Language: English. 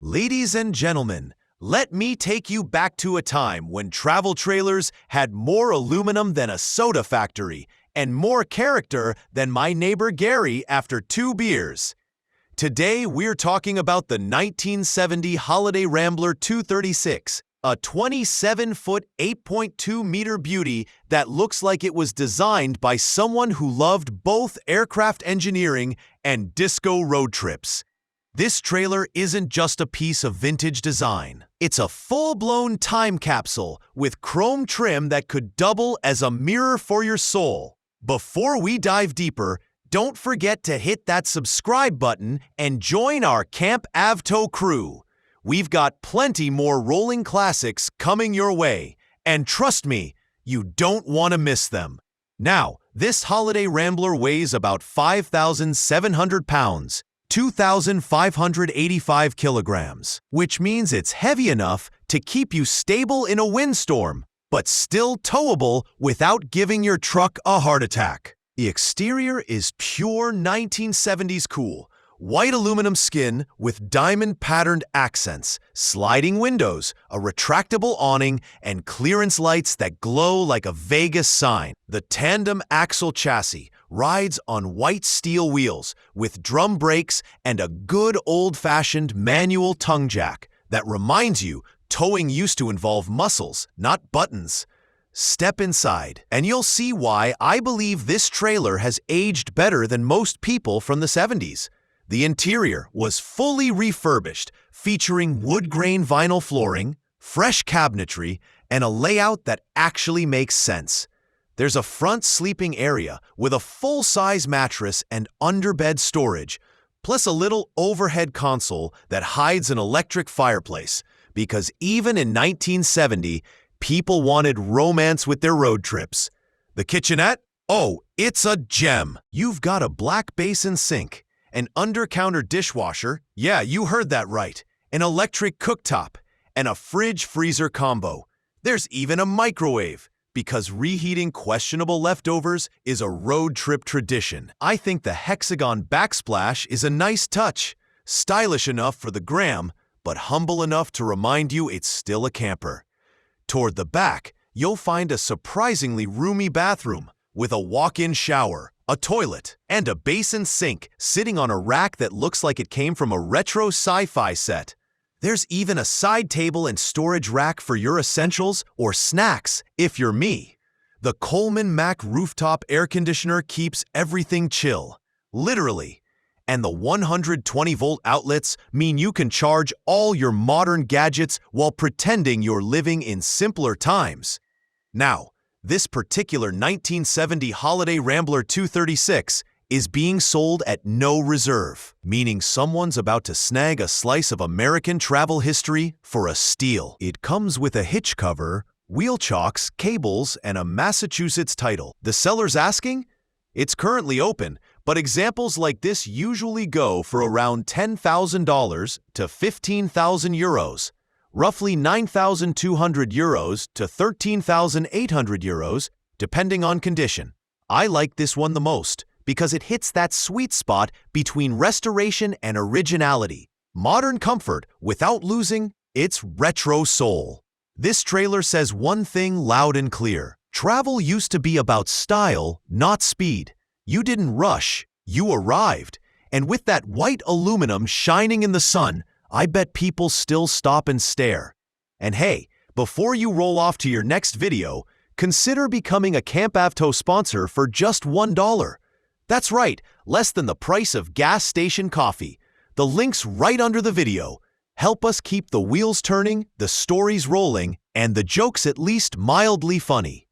Ladies and gentlemen, let me take you back to a time when travel trailers had more aluminum than a soda factory and more character than my neighbor Gary after 2 beers. Today, we're talking about the 1970 Holiday Rambler 236, a 27-foot, 8.2-meter beauty that looks like it was designed by someone who loved both aircraft engineering and disco road trips. This trailer isn't just a piece of vintage design. It's a full-blown time capsule with chrome trim that could double as a mirror for your soul. Before we dive deeper, don't forget to hit that subscribe button and join our CampAvto crew. We've got plenty more rolling classics coming your way, and trust me, you don't want to miss them. Now, this Holiday Rambler weighs about 5,700 pounds. 2,585 kilograms, which means it's heavy enough to keep you stable in a windstorm, but still towable without giving your truck a heart attack. The exterior is pure 1970s cool. White aluminum skin with diamond-patterned accents, sliding windows, a retractable awning, and clearance lights that glow like a Vegas sign. The tandem-axle chassis rides on white steel wheels with drum brakes and a good old-fashioned manual tongue jack that reminds you towing used to involve muscles, not buttons. Step inside, and you'll see why I believe this trailer has aged better than most people from the 70s. The interior was fully refurbished, featuring wood-grain vinyl flooring, fresh cabinetry, and a layout that actually makes sense. There's a front sleeping area with a full-size mattress and underbed storage, plus a little overhead console that hides an electric fireplace, because even in 1970, people wanted romance with their road trips. The kitchenette? Oh, it's a gem! You've got a black basin sink, an under-counter dishwasher, yeah, you heard that right, an electric cooktop, and a fridge-freezer combo. There's even a microwave, because reheating questionable leftovers is a road trip tradition. I think the hexagon backsplash is a nice touch, stylish enough for the gram, but humble enough to remind you it's still a camper. Toward the back, you'll find a surprisingly roomy bathroom with a walk-in shower, a toilet, and a basin sink sitting on a rack that looks like it came from a retro sci-fi set. There's even a side table and storage rack for your essentials or snacks, if you're me. The Coleman Mac rooftop air conditioner keeps everything chill, literally. And the 120-volt outlets mean you can charge all your modern gadgets while pretending you're living in simpler times. Now, this particular 1970 Holiday Rambler 236 is being sold at no reserve, meaning someone's about to snag a slice of American travel history for a steal. It comes with a hitch cover, wheel chocks, cables, and a Massachusetts title. The seller's asking? It's currently open, but examples like this usually go for around $10,000 to 15,000 euros. Roughly 9,200 euros to 13,800 euros, depending on condition. I like this one the most because it hits that sweet spot between restoration and originality. Modern comfort without losing its retro soul. This trailer says one thing loud and clear. Travel used to be about style, not speed. You didn't rush, you arrived. And with that white aluminum shining in the sun, I bet people still stop and stare. And hey, before you roll off to your next video, consider becoming a CampAvto sponsor for just $1. That's right, less than the price of gas station coffee. The link's right under the video. Help us keep the wheels turning, the stories rolling, and the jokes at least mildly funny.